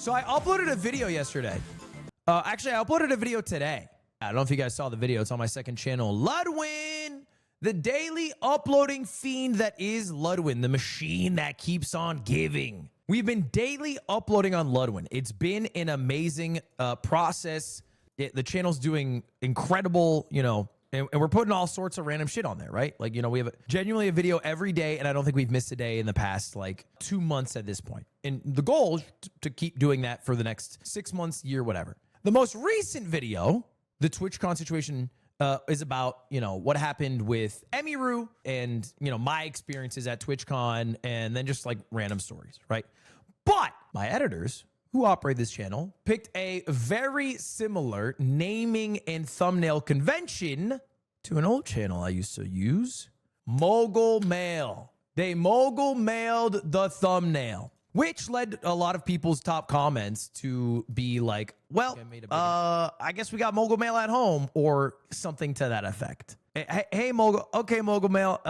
So I uploaded a video yesterday. Actually, I uploaded a video today. I don't know if you guys saw the video. It's on my second channel. Lwin, the daily uploading fiend that is Lwin, the machine that keeps on giving. We've been daily uploading on Lwin. It's been an amazing process. The channel's doing incredible, and we're putting all sorts of random shit on there, right? Like, we have genuinely a video every day, and I don't think we've missed a day in the past, 2 months at this point. And the goal is to keep doing that for the next 6 months, year, whatever. The most recent video, the TwitchCon situation, is about, what happened with Emiru and, my experiences at TwitchCon, and then just random stories, right? But my editors, who operate this channel, picked a very similar naming and thumbnail convention to an old channel I used to use, Mogul Mail. They Mogul mailed the thumbnail, which led a lot of people's top comments to be like, well, I guess we got Mogul Mail at home, or something to that effect. Hey Mogul, okay, Mogul Mail,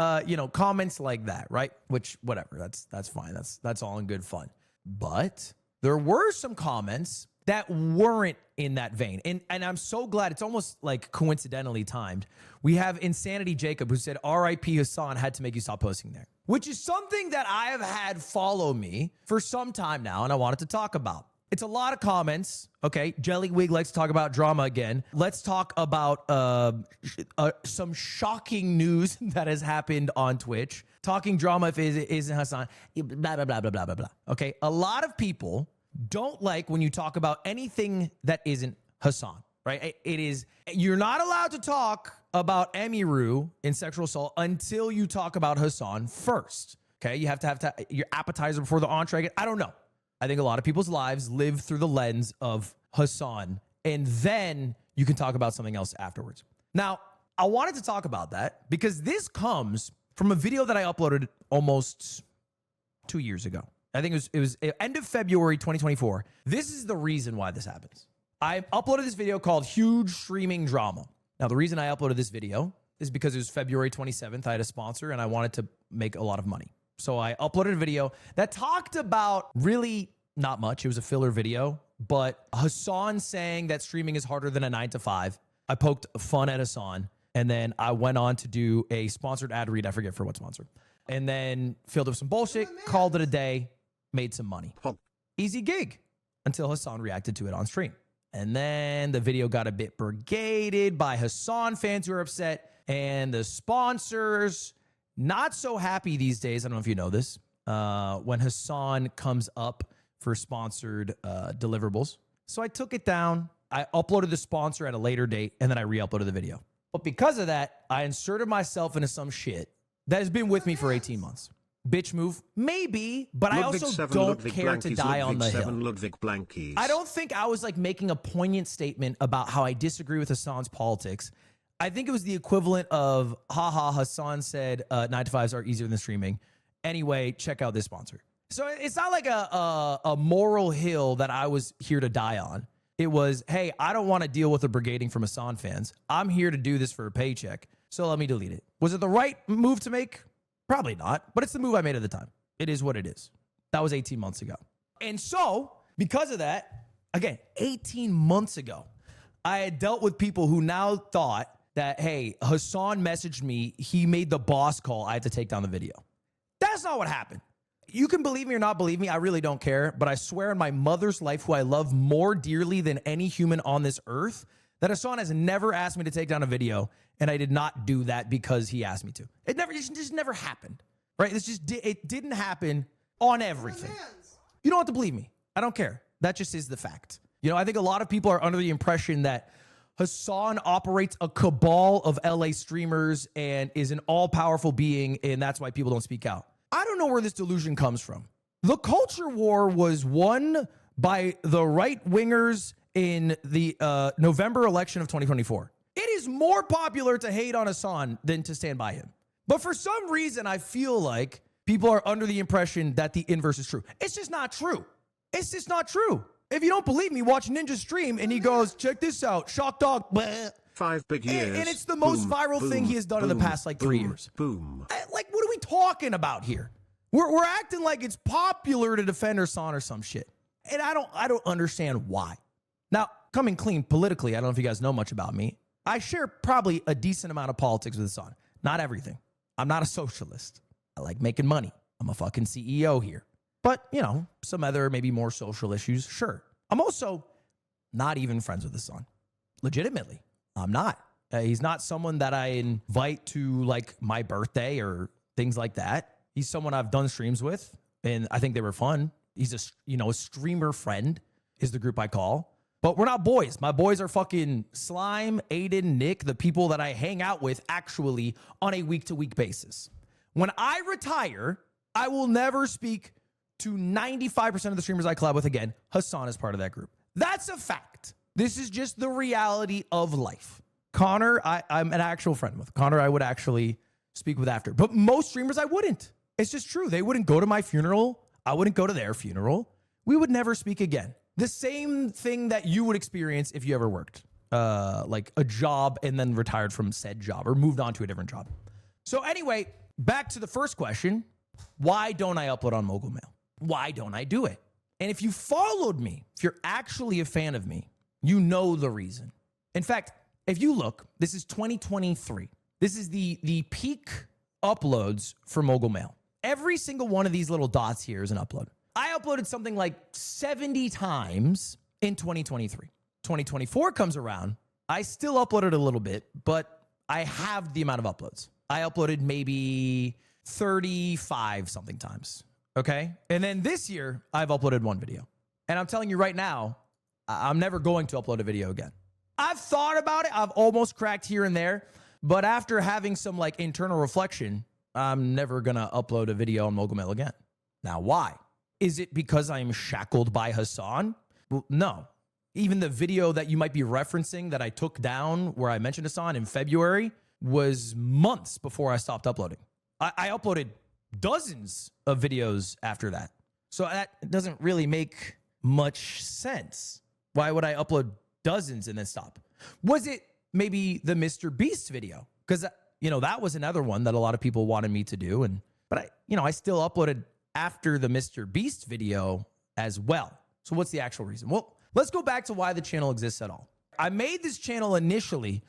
comments like that, right? Which, whatever, that's fine. That's all in good fun. But there were some comments that weren't in that vein. And I'm so glad, it's almost coincidentally timed. We have Insanity Jacob, who said, RIP Hasan, had to make you stop posting there, which is something that I have had follow me for some time now, and I wanted to talk about. It's a lot of comments. Okay, Jellywig likes to talk about drama again. Let's talk about some shocking news that has happened on Twitch. Talking drama if it isn't Hasan, blah, blah, blah, blah, blah, blah, blah. Okay, a lot of people don't like when you talk about anything that isn't Hasan, right? You're not allowed to talk about Emiru in sexual assault until you talk about Hasan first, okay? You have to have your appetizer before the entree. I don't know. I think a lot of people's lives live through the lens of Hasan, and then you can talk about something else afterwards. Now, I wanted to talk about that because this comes from a video that I uploaded almost 2 years ago. I think it was end of February 2024. This is the reason why this happens. I uploaded this video called Huge Streaming Drama. Now, the reason I uploaded this video is because it was February 27th. I had a sponsor and I wanted to make a lot of money. So I uploaded a video that talked about really not much. It was a filler video, but Hasan saying that streaming is harder than a 9 to 5. I poked fun at Hasan, and then I went on to do a sponsored ad read. I forget for what sponsor. And then filled up some bullshit, called it a day, made some money. Easy gig until Hasan reacted to it on stream. And then the video got a bit brigaded by Hasan fans who are upset, and the sponsors not so happy these days. I don't know if you know this. When Hasan comes up for sponsored deliverables. So I took it down. I uploaded the sponsor at a later date, and then I re-uploaded the video. But because of that, I inserted myself into some shit that has been with me for 18 months. Bitch move? Maybe, but I also don't care to die on the hill. I don't think I was making a poignant statement about how I disagree with Hasan's politics. I think it was the equivalent of, haha, Hasan said 9 to 5s are easier than streaming. Anyway, check out this sponsor. So it's not like a moral hill that I was here to die on. It was, hey, I don't want to deal with the brigading from Hasan fans. I'm here to do this for a paycheck, so let me delete it. Was it the right move to make? Probably not, but it's the move I made at the time. It is what it is. That was 18 months ago. And so, because of that, again, 18 months ago, I had dealt with people who now thought that, hey, Hasan messaged me, he made the boss call, I had to take down the video. That's not what happened. You can believe me or not believe me, I really don't care, but I swear on my mother's life, who I love more dearly than any human on this earth, that Hasan has never asked me to take down a video, and I did not do that because he asked me to. It just never happened, right? It didn't happen on everything. You don't have to believe me. I don't care. That just is the fact. I think a lot of people are under the impression that Hasan operates a cabal of LA streamers and is an all-powerful being, and that's why people don't speak out. I don't know where this delusion comes from. The culture war was won by the right-wingers in the November election of 2024. It is more popular to hate on Hasan than to stand by him. But for some reason, I feel like people are under the impression that the inverse is true. It's just not true. It's just not true. If you don't believe me, watch Ninja stream and he goes, check this out, shock dog. Bleh. 5 big years. And it's the most viral thing he has done in the past 3 years. Boom. What are we talking about here? We're acting like it's popular to defend Hasan or some shit. And I don't understand why. Now, coming clean politically, I don't know if you guys know much about me. I share probably a decent amount of politics with Hasan. Not everything. I'm not a socialist. I like making money. I'm a fucking CEO here. But, you know, some other maybe more social issues, sure. I'm also not even friends with Hasan. Legitimately, I'm not. He's not someone that I invite to like my birthday or things like that. He's someone I've done streams with, and I think they were fun. He's a streamer friend is the group I call. But we're not boys. My boys are fucking Slime, Aiden, Nick, the people that I hang out with actually on a week-to-week basis. When I retire, I will never speak to 95% of the streamers I collab with again. Hasan is part of that group. That's a fact. This is just the reality of life. Connor, I'm an actual friend with. Connor, I would actually speak with after. But most streamers, I wouldn't. It's just true. They wouldn't go to my funeral. I wouldn't go to their funeral. We would never speak again. The same thing that you would experience if you ever worked like a job and then retired from said job or moved on to a different job. So anyway, back to the first question. Why don't I upload on Mogul Mail? Why don't I do it? And if you followed me, if you're actually a fan of me, you know the reason. In fact, if you look, this is 2023. This is the peak uploads for Mogul Mail. Every single one of these little dots here is an upload. I uploaded something like 70 times in 2023. 2024 comes around. I still uploaded a little bit, but I have the amount of uploads. I uploaded maybe 35 something times. Okay. And then this year I've uploaded one video, and I'm telling you right now, I'm never going to upload a video again. I've thought about it. I've almost cracked here and there, but after having some like internal reflection, I'm never going to upload a video on Mogul Mail again. Now, why? Is it because I'm shackled by Hasan? Well, no. Even the video that you might be referencing that I took down where I mentioned Hasan in February was months before I stopped uploading. I uploaded dozens of videos after that. So that doesn't really make much sense. Why would I upload dozens and then stop? Was it maybe the Mr. Beast video? Because, you know, that was another one that a lot of people wanted me to do. But I still uploaded after the Mr. Beast video as well. So what's the actual reason? Well, let's go back to why the channel exists at all. I made this channel initially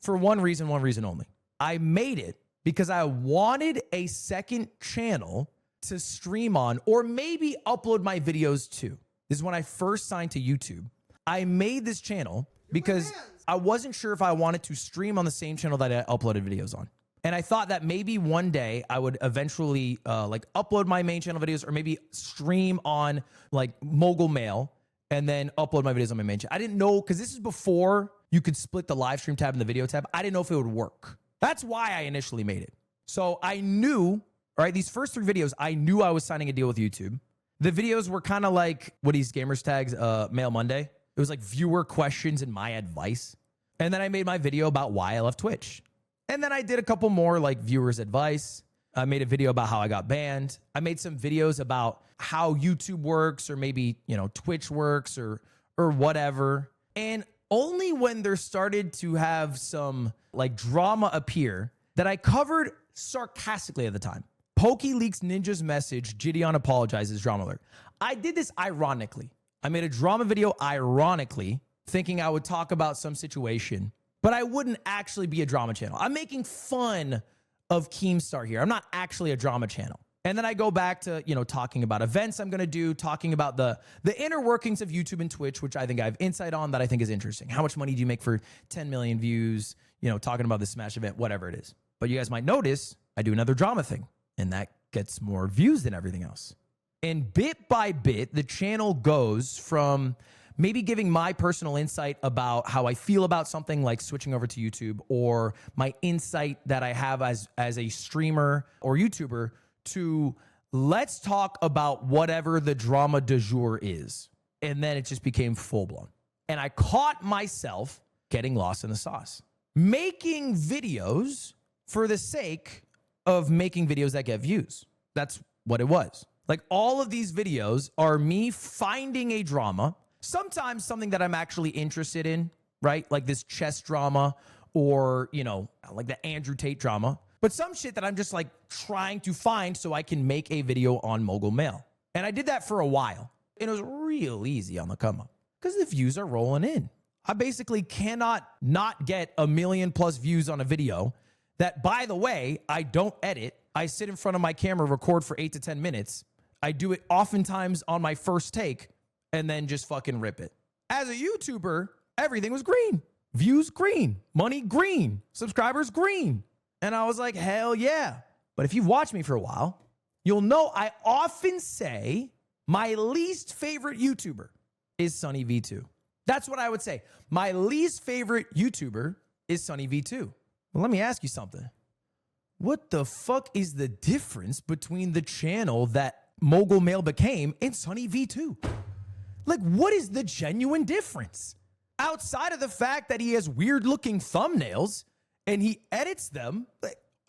for one reason only. I made it because I wanted a second channel to stream on or maybe upload my videos to. This is when I first signed to YouTube. I made this channel because I wasn't sure if I wanted to stream on the same channel that I uploaded videos on. And I thought that maybe one day I would eventually like upload my main channel videos or maybe stream on like Mogul Mail and then upload my videos on my main channel. I didn't know, because this is before you could split the live stream tab and the video tab. I didn't know if it would work. That's why I initially made it. So I knew, all right, these first 3 videos, I knew I was signing a deal with YouTube. The videos were kind of like what these gamers tags, Mail Monday. It was like viewer questions and my advice. And then I made my video about why I left Twitch. And then I did a couple more like viewers advice. I made a video about how I got banned. I made some videos about how YouTube works or maybe, Twitch works or whatever. And only when there started to have some like drama appear that I covered sarcastically at the time. PokeLeaks Ninja's message, Gideon apologizes, drama alert. I did this ironically. I made a drama video ironically, thinking I would talk about some situation, but I wouldn't actually be a drama channel. I'm making fun of Keemstar here. I'm not actually a drama channel. And then I go back to, talking about events I'm going to do, talking about the inner workings of YouTube and Twitch, which I think I have insight on that I think is interesting. How much money do you make for 10 million views? Talking about the Smash event, whatever it is. But you guys might notice I do another drama thing, and that gets more views than everything else. And bit by bit, the channel goes from maybe giving my personal insight about how I feel about something like switching over to YouTube, or my insight that I have as a streamer or YouTuber, to let's talk about whatever the drama du jour is. And then it just became full blown. And I caught myself getting lost in the sauce, making videos for the sake of making videos that get views. That's what it was. Like, all of these videos are me finding a drama, sometimes something that I'm actually interested in, right? Like this chess drama or, like the Andrew Tate drama. But some shit that I'm just like trying to find so I can make a video on Mogul Mail. And I did that for a while. And it was real easy on the come up because the views are rolling in. I basically cannot not get 1 million+ views on a video that, by the way, I don't edit. I sit in front of my camera, record for 8 to 10 minutes. I do it oftentimes on my first take and then just fucking rip it. As a YouTuber, everything was green. Views green, money green, subscribers green. And I was like, hell yeah. But if you've watched me for a while, you'll know I often say my least favorite YouTuber is Sunny V2. That's what I would say. My least favorite YouTuber is Sunny V2. Well, let me ask you something. What the fuck is the difference between the channel that Mogul Mail became and Sunny V2? Like, what is the genuine difference? Outside of the fact that he has weird looking thumbnails and he edits them,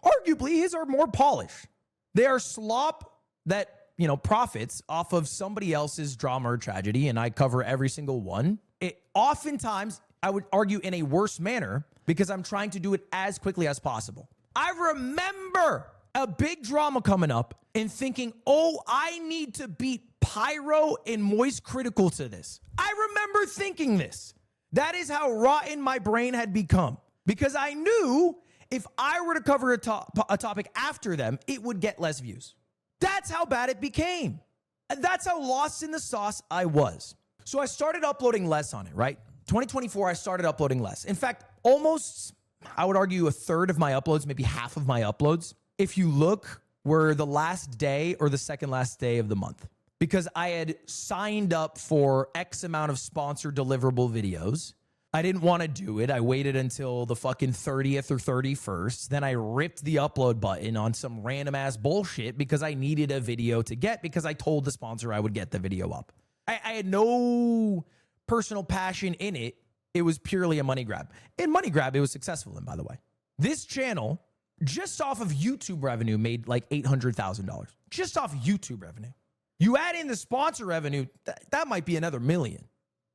arguably his are more polished. They are slop that, profits off of somebody else's drama or tragedy, and I cover every single one. It oftentimes, I would argue, in a worse manner because I'm trying to do it as quickly as possible. I remember a big drama coming up and thinking, oh, I need to beat Pyro and Moist Critical to this. I remember thinking this. That is how rotten my brain had become because I knew if I were to cover a topic after them, it would get less views. That's how bad it became. And that's how lost in the sauce I was. So I started uploading less on it, right? 2024, I started uploading less. In fact, almost, I would argue, a third of my uploads, maybe half of my uploads, if you look, were the last day or the second last day of the month. Because I had signed up for X amount of sponsored deliverable videos. I didn't want to do it. I waited until the fucking 30th or 31st. Then I ripped the upload button on some random ass bullshit because I needed a video to get because I told the sponsor I would get the video up. I had no personal passion in it. It was purely a money grab. And money grab, it was successful in, by the way. This channel, just off of YouTube revenue, made like $800,000. Just off YouTube revenue. You add in the sponsor revenue, that might be another $1 million.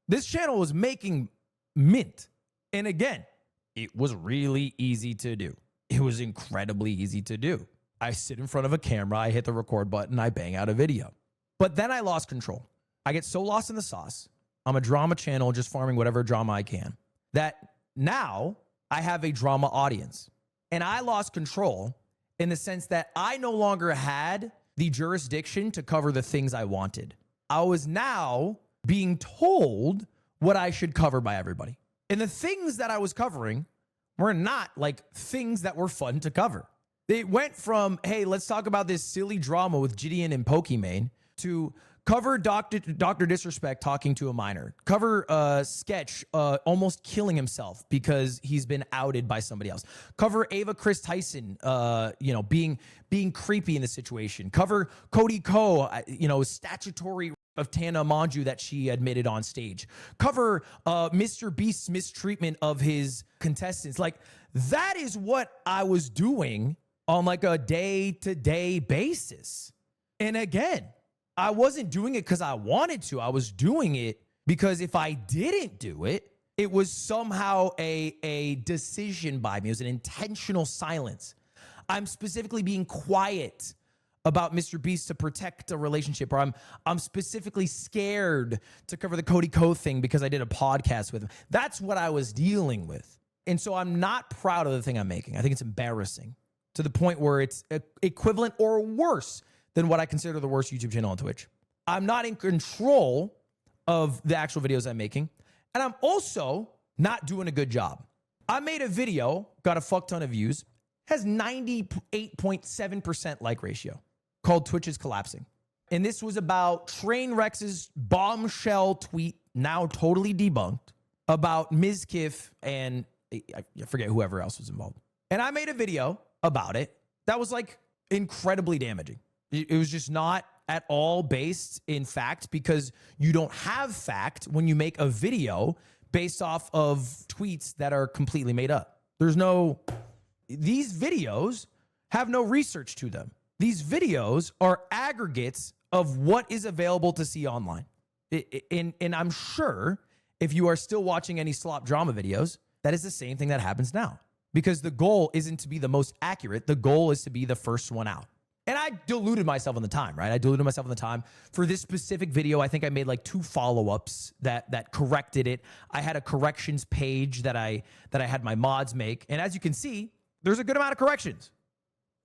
This channel was making mint. And again, it was really easy to do. It was incredibly easy to do. I sit in front of a camera, I hit the record button, I bang out a video. But then I lost control. I get so lost in the sauce. I'm a drama channel just farming whatever drama I can, that now I have a drama audience. And I lost control in the sense that I no longer had the jurisdiction to cover the things I wanted. I was now being told what I should cover by everybody. And the things that I was covering were not like things that were fun to cover. It went from, hey, let's talk about this silly drama with Gideon and Pokimane to cover Dr. Disrespect talking to a minor. Cover Sketch almost killing himself because he's been outed by somebody else. Cover Ava Chris Tyson, being creepy in the situation. Cover Cody Ko, statutory of Tana Monju that she admitted on stage. Cover Mr. Beast's mistreatment of his contestants. Like, that is what I was doing on like a day-to-day basis. And again, I wasn't doing it because I wanted to. I was doing it because if I didn't do it, it was somehow a decision by me. It was an intentional silence. I'm specifically being quiet about Mr. Beast to protect a relationship, or I'm specifically scared to cover the Cody Ko thing because I did a podcast with him. That's what I was dealing with. And so I'm not proud of the thing I'm making. I think it's embarrassing to the point where it's equivalent or worse than what I consider the worst YouTube channel on Twitch. I'm not in control of the actual videos I'm making. And I'm also not doing a good job. I made a video, got a fuck ton of views, has 98.7% like ratio, called Twitch is Collapsing. And this was about Trainwreck's bombshell tweet, now totally debunked, about Mizkif and I forget whoever else was involved. And I made a video about it that was like incredibly damaging. It was just not at all based in fact, because you don't have fact when you make a video based off of tweets that are completely made up. These videos have no research to them. These videos are aggregates of what is available to see online. And I'm sure if you are still watching any slop drama videos, that is the same thing that happens now. Because the goal isn't to be the most accurate. The goal is to be the first one out. And I deluded myself on the time, right? I deluded myself on the time. For this specific video, I think I made like 2 follow-ups that corrected it. I had a corrections page that I had my mods make. And as you can see, there's a good amount of corrections.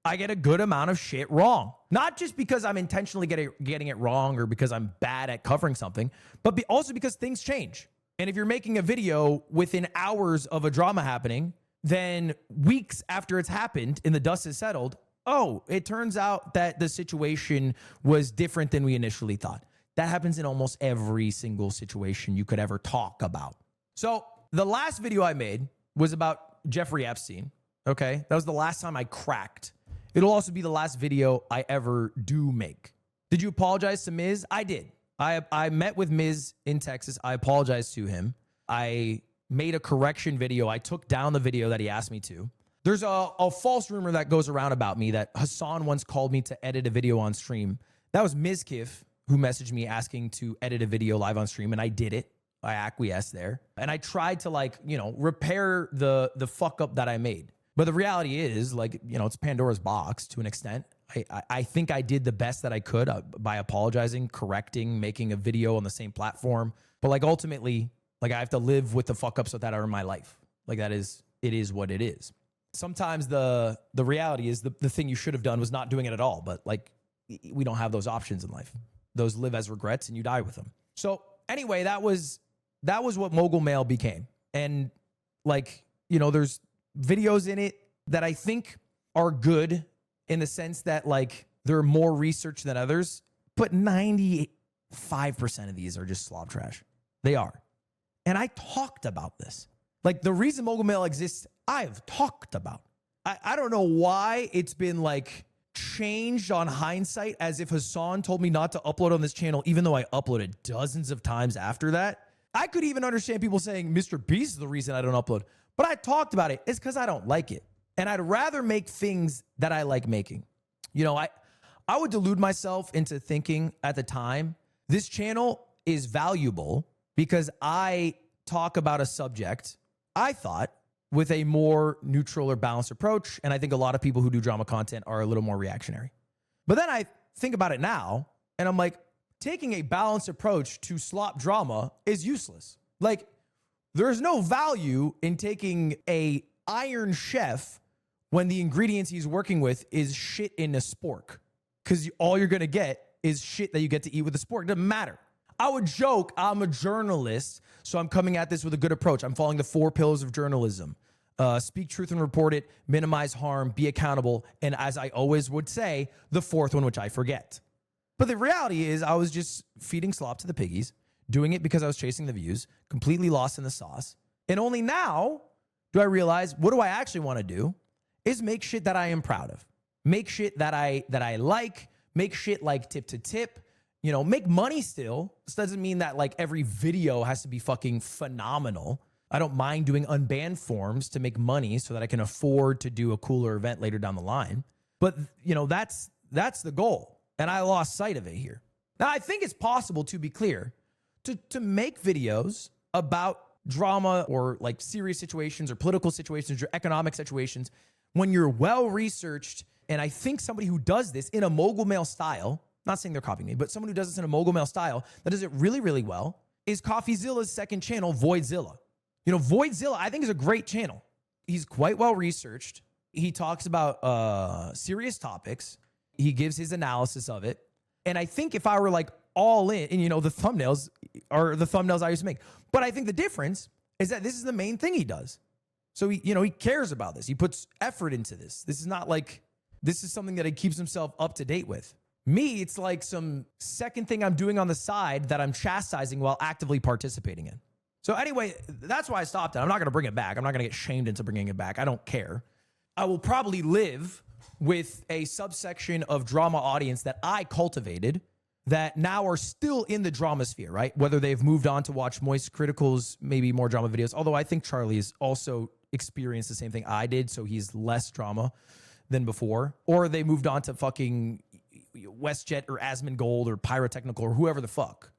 I get a good amount of shit wrong. Not just because I'm intentionally getting it wrong or because I'm bad at covering something, but also because things change. And if you're making a video within hours of a drama happening, then weeks after it's happened and the dust has settled, oh, it turns out that the situation was different than we initially thought. That happens in almost every single situation you could ever talk about. So the last video I made was about Jeffrey Epstein, okay? That was the last time I cracked. It'll also be the last video I ever do make. Did you apologize to Miz? I did. I met with Miz in Texas. I apologized to him. I made a correction video. I took down the video that he asked me to. There's a false rumor that goes around about me that Hasan once called me to edit a video on stream. That was Mizkif who messaged me asking to edit a video live on stream, and I did it. I acquiesced there. And I tried to repair the fuck up that I made. But the reality is, it's Pandora's box to an extent. I think I did the best that I could by apologizing, correcting, making a video on the same platform. But ultimately, I have to live with the fuck ups that are in my life. It is what it is. Sometimes the reality is the thing you should have done was not doing it at all. But we don't have those options in life. Those live as regrets and you die with them. So anyway, that was what Mogul Mail became. And there's videos in it that I think are good in the sense that they're more research than others, but 95% of these are just slob trash. They are. And I talked about this. The reason Mogul Mail exists, I've talked about. I don't know why it's been changed on hindsight as if Hasan told me not to upload on this channel, even though I uploaded dozens of times after that. I could even understand people saying Mr. Beast is the reason I don't upload, but I talked about it. It's because I don't like it. And I'd rather make things that I like making. I would delude myself into thinking at the time, this channel is valuable because I talk about a subject, I thought, with a more neutral or balanced approach. And I think a lot of people who do drama content are a little more reactionary. But then I think about it now, and I'm like, taking a balanced approach to slop drama is useless. There's no value in taking a iron chef when the ingredients he's working with is shit in a spork. Because all you're going to get is shit that you get to eat with a spork. It doesn't matter. I would joke I'm a journalist, so I'm coming at this with a good approach. I'm following the 4 pillars of journalism. Speak truth and report it, minimize harm, be accountable, and as I always would say, the 4th one, which I forget. But the reality is I was just feeding slop to the piggies, doing it because I was chasing the views, completely lost in the sauce. And only now do I realize what do I actually want to do is make shit that I am proud of. Make shit that I like, make shit tip to tip. Make money still. This doesn't mean that every video has to be fucking phenomenal. I don't mind doing unbanned forms to make money so that I can afford to do a cooler event later down the line. But, that's the goal. And I lost sight of it here. Now, I think it's possible, to be clear, to make videos about drama or serious situations or political situations or economic situations when you're well-researched. And I think somebody who does this in a Mogul Mail style, not saying they're copying me, but someone who does this in a Mogul Mail style that does it really, really well is CoffeeZilla's second channel, Voidzilla. Voidzilla, I think, is a great channel. He's quite well-researched. He talks about serious topics. He gives his analysis of it. And I think if I were all in, and the thumbnails are the thumbnails I used to make. But I think the difference is that this is the main thing he does. So he cares about this. He puts effort into this. This is not this is something that he keeps himself up to date with. Me, it's some second thing I'm doing on the side that I'm chastising while actively participating in. So anyway, that's why I stopped it. I'm not going to bring it back. I'm not going to get shamed into bringing it back. I don't care. I will probably live with a subsection of drama audience that I cultivated that now are still in the drama sphere, right? Whether they've moved on to watch Moist Critical's maybe more drama videos, although I think Charlie has also experienced the same thing I did, so he's less drama than before. Or they moved on to fucking WestJet or Asmongold or Pyrotechnical or whoever the fuck,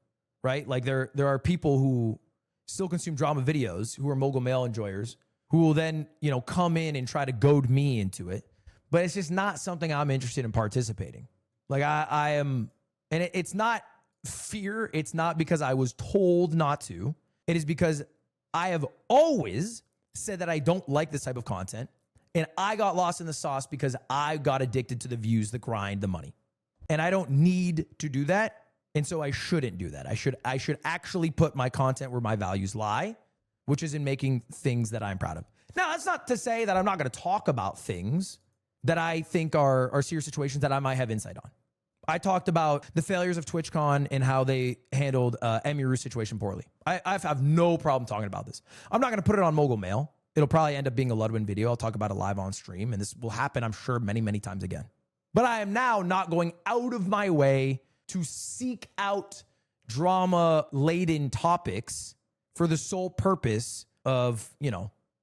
right? There are people who still consume drama videos who are Mogul Mail enjoyers who will then, come in and try to goad me into it. but it's just not something I'm interested in participating. Like I am, and it's not fear. It's not because I was told not to. It is because I have always said that I don't like this type of content. And I got lost in the sauce because I got addicted to the views, the grind, the money. And I don't need to do that. And so I shouldn't do that. I should actually put my content where my values lie, which is in making things that I'm proud of. Now, that's not to say that I'm not going to talk about things that I think are serious situations that I might have insight on. I talked about the failures of TwitchCon and how they handled Emiru's situation poorly. I have no problem talking about this. I'm not going to put it on Mogul Mail. It'll probably end up being a Lwin video. I'll talk about it live on stream, and this will happen, I'm sure, many, many times again. But I am now not going out of my way to seek out drama-laden topics for the sole purpose of,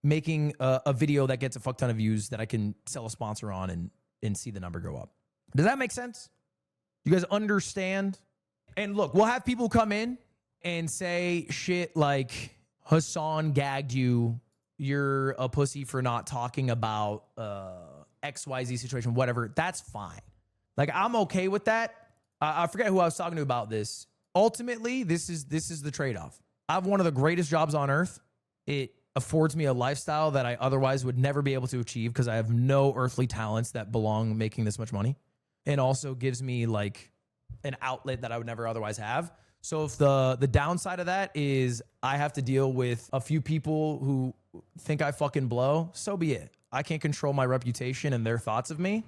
making a video that gets a fuck ton of views that I can sell a sponsor on and see the number go up. Does that make sense? You guys understand? And look, we'll have people come in and say shit like, Hasan gagged you. You're a pussy for not talking about XYZ situation, whatever. That's fine. Like, I'm okay with that. I forget who I was talking to about this. Ultimately, this is the trade-off. I have one of the greatest jobs on earth. It affords me a lifestyle that I otherwise would never be able to achieve because I have no earthly talents that belong making this much money. And also gives me like an outlet that I would never otherwise have. So if the downside of that is I have to deal with a few people who think I fucking blow, so be it. I can't control my reputation and their thoughts of me.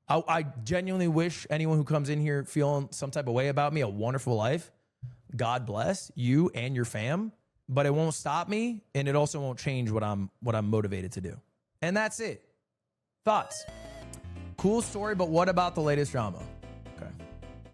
I genuinely wish anyone who comes in here feeling some type of way about me a wonderful life. God bless you and your fam, but it won't stop me, and it also won't change what I'm motivated to do. And that's it. Thoughts? Cool story, but what about the latest drama?